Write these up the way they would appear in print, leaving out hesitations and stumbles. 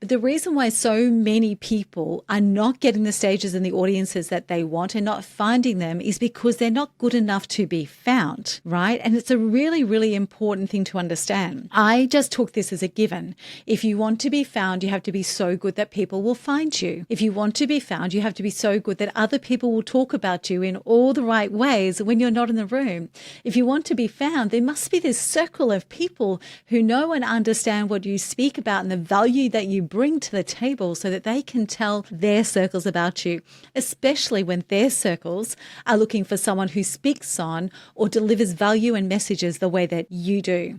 The reason why so many people are not getting the stages and the audiences that they want and not finding them is because they're not good enough to be found, right? And it's a really, really important thing to understand. I just took this as a given. If you want to be found, you have to be so good that people will find you. If you want to be found, you have to be so good that other people will talk about you in all the right ways when you're not in the room. If you want to be found, there must be this circle of people who know and understand what you speak about and the value that you bring to the table so that they can tell their circles about you, especially when their circles are looking for someone who speaks on or delivers value and messages the way that you do.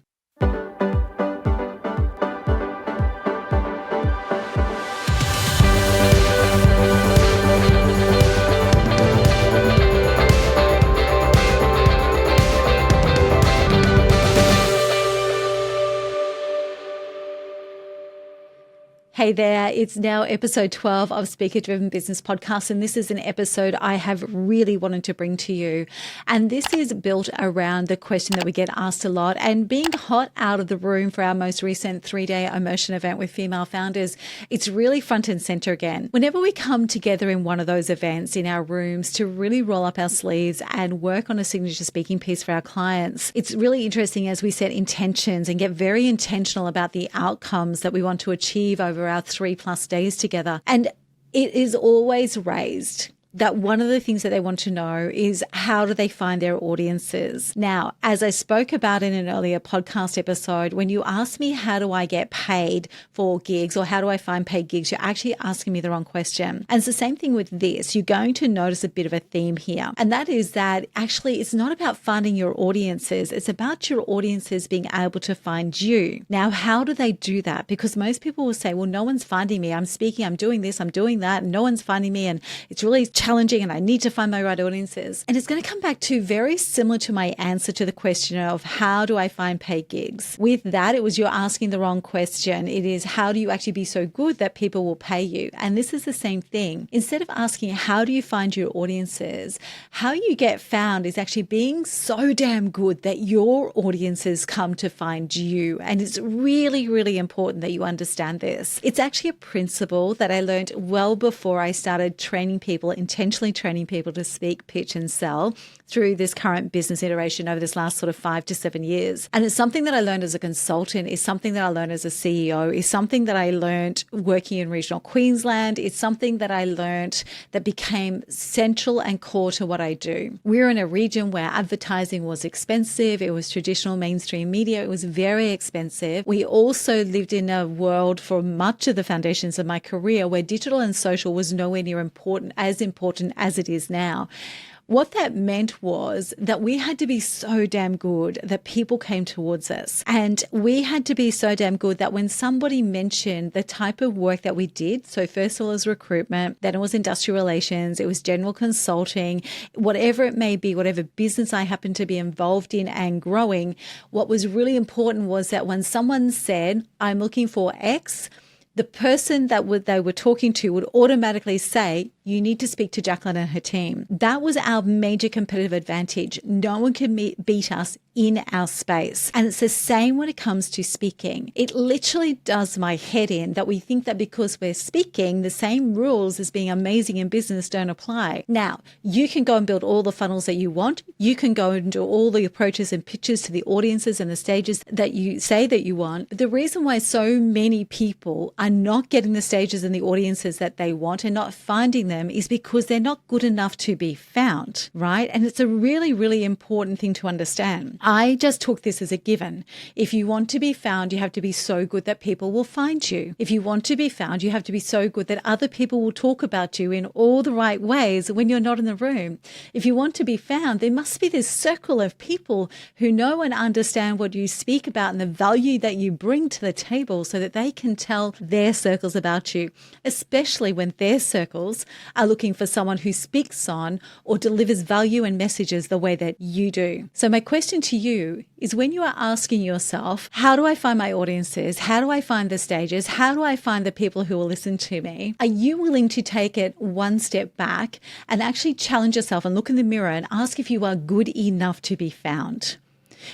Hey there, it's now episode 12 of Speaker Driven Business Podcast, and this is an episode I have really wanted to bring to you. And this is built around the question that we get asked a lot, and being hot out of the room for our most recent 3-day immersion event with female founders, it's really front and center again. Whenever we come together in one of those events in our rooms to really roll up our sleeves and work on a signature speaking piece for our clients, it's really interesting as we set intentions and get very intentional about the outcomes that we want to achieve over our 3+ days together. And it is always raised that one of the things that they want to know is how do they find their audiences? Now, as I spoke about in an earlier podcast episode, when you ask me how do I get paid for gigs or how do I find paid gigs, you're actually asking me the wrong question. And it's the same thing with this. You're going to notice a bit of a theme here. And that is that actually it's not about finding your audiences. It's about your audiences being able to find you. Now, how do they do that? Because most people will say, well, no one's finding me. I'm speaking, I'm doing this, I'm doing that, and no one's finding me. And it's really challenging and I need to find my right audiences. And it's going to come back to very similar to my answer to the question of how do I find paid gigs? With that, it was you're asking the wrong question. It is how do you actually be so good that people will pay you? And this is the same thing. Instead of asking how do you find your audiences, how you get found is actually being so damn good that your audiences come to find you. And it's really, really important that you understand this. It's actually a principle that I learned well before I started training people, intentionally training people to speak, pitch, and sell through this current business iteration over this last sort of 5 to 7 years. And it's something that I learned as a consultant, it's something that I learned as a CEO, it's something that I learned working in regional Queensland, it's something that I learned that became central and core to what I do. We're in a region where advertising was expensive, it was traditional mainstream media, it was very expensive. We also lived in a world for much of the foundations of my career where digital and social was nowhere near important as it is now. What that meant was that we had to be so damn good that people came towards us. And we had to be so damn good that when somebody mentioned the type of work that we did, so first of all it was recruitment, then it was industrial relations, it was general consulting, whatever it may be, whatever business I happened to be involved in and growing, what was really important was that when someone said, I'm looking for X, the person that they were talking to would automatically say, you need to speak to Jacqueline and her team. That was our major competitive advantage. No one can beat us in our space. And it's the same when it comes to speaking. It literally does my head in that we think that because we're speaking, the same rules as being amazing in business don't apply. Now, you can go and build all the funnels that you want. You can go and do all the approaches and pitches to the audiences and the stages that you say that you want. But the reason why so many people are not getting the stages and the audiences that they want and not finding them is because they're not good enough to be found, right? And it's a really, really important thing to understand. I just took this as a given. If you want to be found, you have to be so good that people will find you. If you want to be found, you have to be so good that other people will talk about you in all the right ways when you're not in the room. If you want to be found, there must be this circle of people who know and understand what you speak about and the value that you bring to the table so that they can tell their circles about you, especially when their circles are looking for someone who speaks on or delivers value and messages the way that you do. So my question to you is when you are asking yourself, how do I find my audiences? How do I find the stages? How do I find the people who will listen to me? Are you willing to take it one step back and actually challenge yourself and look in the mirror and ask if you are good enough to be found?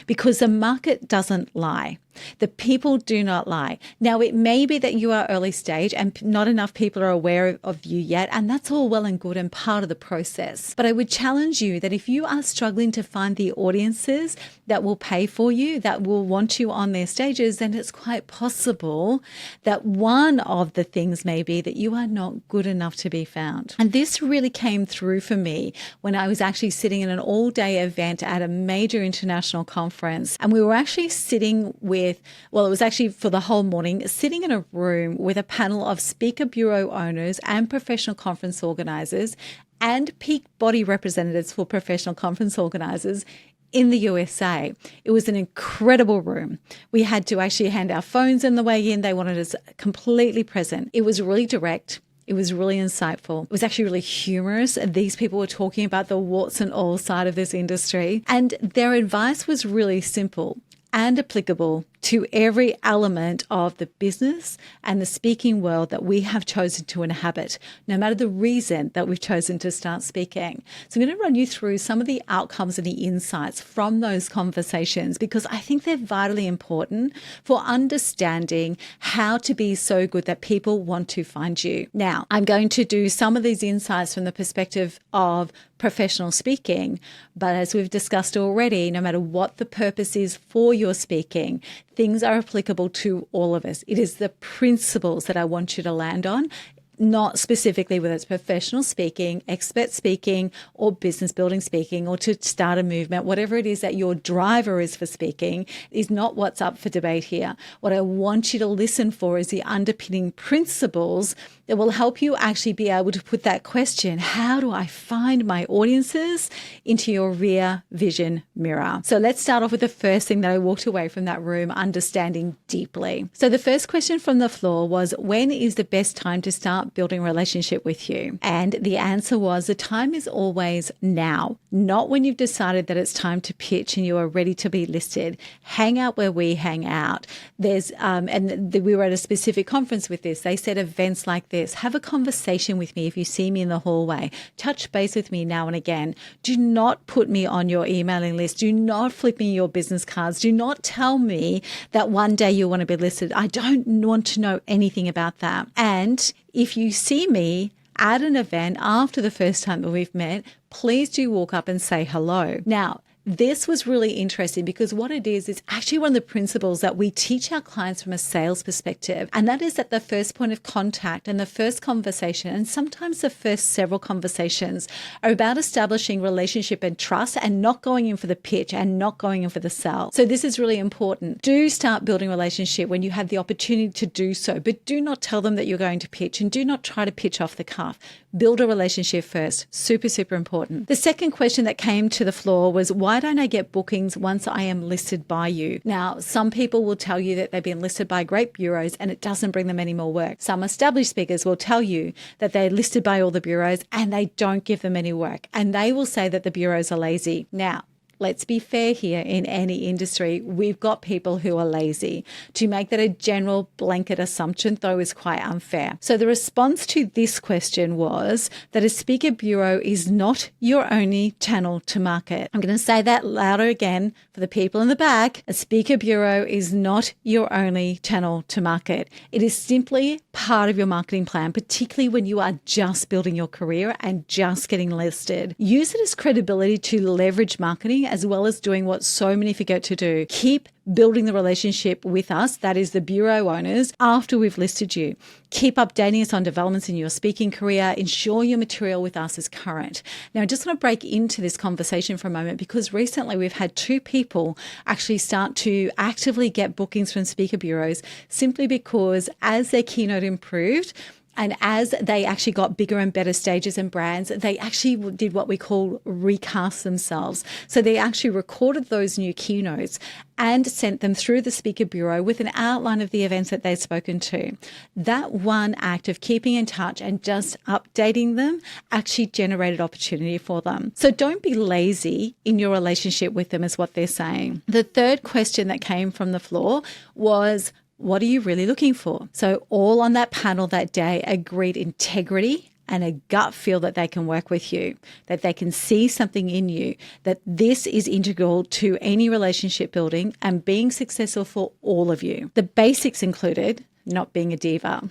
because the market doesn't lie. The people do not lie. Now, it may be that you are early stage and not enough people are aware of you yet, and that's all well and good and part of the process. But I would challenge you that if you are struggling to find the audiences that will pay for you, that will want you on their stages, then it's quite possible that one of the things may be that you are not good enough to be found. And this really came through for me when I was actually sitting in an all-day event at a major international conference, and we were actually sitting with, well, it was actually for the whole morning, sitting in a room with a panel of speaker bureau owners and professional conference organizers and peak body representatives for professional conference organizers in the USA. It was an incredible room. We had to actually hand our phones on the way in. They wanted us completely present. It was really direct. It was really insightful. It was actually really humorous. These people were talking about the warts and all side of this industry. And their advice was really simple and applicable to every element of the business and the speaking world that we have chosen to inhabit, no matter the reason that we've chosen to start speaking. So I'm going to run you through some of the outcomes and the insights from those conversations, because I think they're vitally important for understanding how to be so good that people want to find you. Now, I'm going to do some of these insights from the perspective of professional speaking, but as we've discussed already, no matter what the purpose is for your speaking, things are applicable to all of us. It is the principles that I want you to land on, not specifically whether it's professional speaking, expert speaking, or business building speaking, or to start a movement. Whatever it is that your driver is for speaking is not what's up for debate here. What I want you to listen for is the underpinning principles that will help you actually be able to put that question, how do I find my audiences, into your rear vision mirror. So let's start off with the first thing that I walked away from that room understanding deeply. So the first question from the floor was, when is the best time to start building a relationship with you? And the answer was, the time is always now, not when you've decided that it's time to pitch and you are ready to be listed. Hang out where we hang out. There's, we were at a specific conference with this. They said events like this. Have a conversation with me if you see me in the hallway. Touch base with me now and again. Do not put me on your emailing list. Do not flip me your business cards. Do not tell me that one day you want to be listed. I don't want to know anything about that. And if you see me at an event after the first time that we've met, please do walk up and say hello. Now, this was really interesting because what it is actually one of the principles that we teach our clients from a sales perspective. And that is that the first point of contact and the first conversation, and sometimes the first several conversations, are about establishing relationship and trust and not going in for the pitch and not going in for the sell. So this is really important. Do start building relationship when you have the opportunity to do so, but do not tell them that you're going to pitch, and do not try to pitch off the cuff. Build a relationship first. Super, super important. The second question that came to the floor was, why don't I get bookings once I am listed by you? Now, some people will tell you that they've been listed by great bureaus and it doesn't bring them any more work. Some established speakers will tell you that they're listed by all the bureaus and they don't give them any work. And they will say that the bureaus are lazy. Now, let's be fair here. In any industry, we've got people who are lazy. To make that a general blanket assumption, though, is quite unfair. So the response to this question was that a speaker bureau is not your only channel to market. I'm going to say that louder again for the people in the back. A speaker bureau is not your only channel to market. It is simply part of your marketing plan, particularly when you are just building your career and just getting listed. Use it as credibility to leverage marketing, as well as doing what so many forget to do. Keep building the relationship with us, that is the bureau owners, after we've listed you. Keep updating us on developments in your speaking career. Ensure your material with us is current. Now, I just want to break into this conversation for a moment, because recently we've had 2 people actually start to actively get bookings from speaker bureaus, simply because as their keynote improved, and as they actually got bigger and better stages and brands, they actually did what we call recast themselves. So they actually recorded those new keynotes and sent them through the speaker bureau with an outline of the events that they'd spoken to. That one act of keeping in touch and just updating them actually generated opportunity for them. So don't be lazy in your relationship with them, is what they're saying. The third question that came from the floor was, what are you really looking for? So all on that panel that day agreed integrity and a gut feel that they can work with you, that they can see something in you, that this is integral to any relationship building and being successful for all of you. The basics included not being a diva,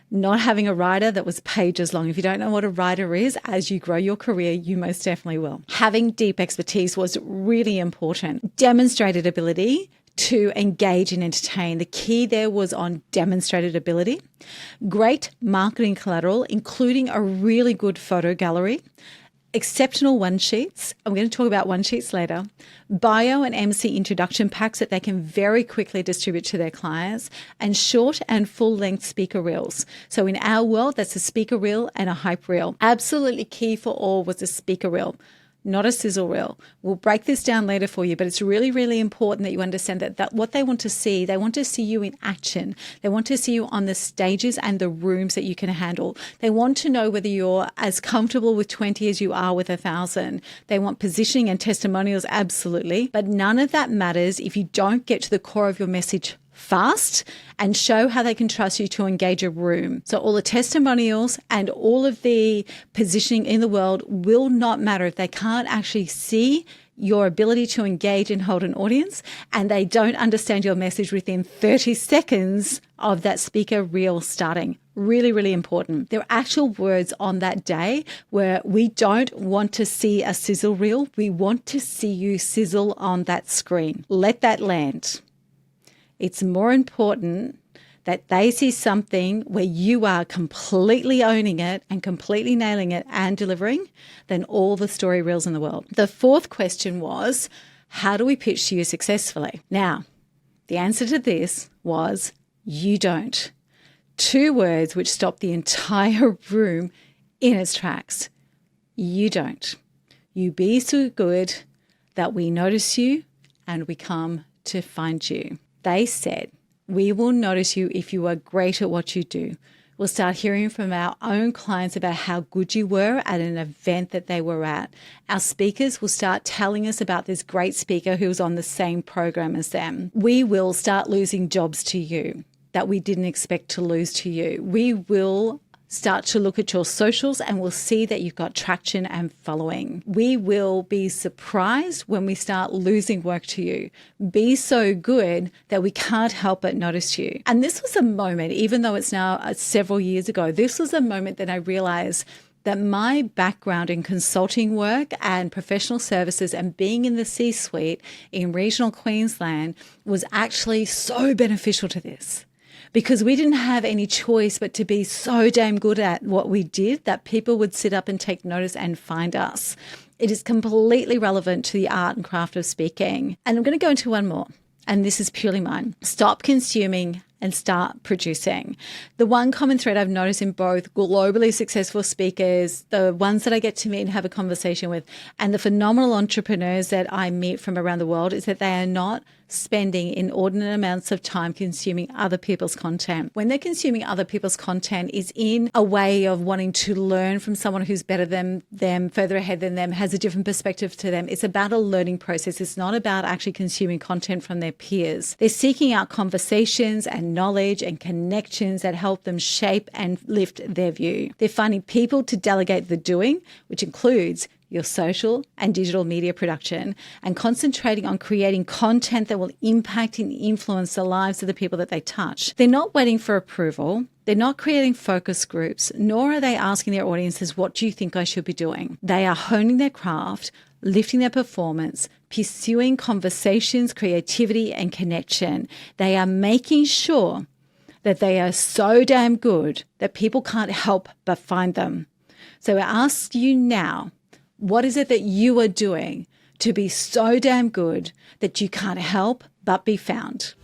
not having a writer that was pages long. If you don't know what a writer is, as you grow your career, you most definitely will. Having deep expertise was really important. Demonstrated ability to engage and entertain. The key there was on demonstrated ability. Great marketing collateral, including a really good photo gallery. Exceptional one sheets. I'm going to talk about one sheets later. Bio and MC introduction packs that they can very quickly distribute to their clients, and short and full length speaker reels. So in our world, that's a speaker reel and a hype reel. Absolutely key for all was a speaker reel, not a sizzle reel. We'll break this down later for you, but it's really, really important that you understand that what they want to see, they want to see you in action. They want to see you on the stages and the rooms that you can handle. They want to know whether you're as comfortable with 20 as you are with 1,000. They want positioning and testimonials, absolutely. But none of that matters if you don't get to the core of your message fast and show how they can trust you to engage a room. So all the testimonials and all of the positioning in the world will not matter if they can't actually see your ability to engage and hold an audience, and they don't understand your message within 30 seconds of that speaker reel starting. Really, really important. There are actual words on that day where we don't want to see a sizzle reel. We want to see you sizzle on that screen. Let that land. It's more important that they see something where you are completely owning it and completely nailing it and delivering than all the story reels in the world. The fourth question was, how do we pitch to you successfully? Now, the answer to this was, you don't. 2 words which stop the entire room in its tracks. You don't. You be so good that we notice you and we come to find you. They said, we will notice you if you are great at what you do. We'll start hearing from our own clients about how good you were at an event that they were at. Our speakers will start telling us about this great speaker who was on the same program as them. We will start losing jobs to you that we didn't expect to lose to you. We will start to look at your socials and we'll see that you've got traction and following. We will be surprised when we start losing work to you. Be so good that we can't help but notice you. And this was a moment, even though it's now several years ago, this was a moment that I realized that my background in consulting work and professional services and being in the C-suite in regional Queensland was actually so beneficial to this. Because we didn't have any choice but to be so damn good at what we did that people would sit up and take notice and find us. It is completely relevant to the art and craft of speaking. And I'm going to go into one more, and this is purely mine. Stop consuming and start producing. The one common thread I've noticed in both globally successful speakers, the ones that I get to meet and have a conversation with, and the phenomenal entrepreneurs that I meet from around the world is that they are not spending inordinate amounts of time consuming other people's content. When they're consuming other people's content is in a way of wanting to learn from someone who's better than them, further ahead than them, has a different perspective to them. It's about a learning process. It's not about actually consuming content from their peers. They're seeking out conversations and knowledge and connections that help them shape and lift their view. They're finding people to delegate the doing, which includes your social and digital media production, and concentrating on creating content that will impact and influence the lives of the people that they touch. They're not waiting for approval. They're not creating focus groups, nor are they asking their audiences, what do you think I should be doing? They are honing their craft, lifting their performance, pursuing conversations, creativity, and connection. They are making sure that they are so damn good that people can't help but find them. So I ask you now, what is it that you are doing to be so damn good that you can't help but be found?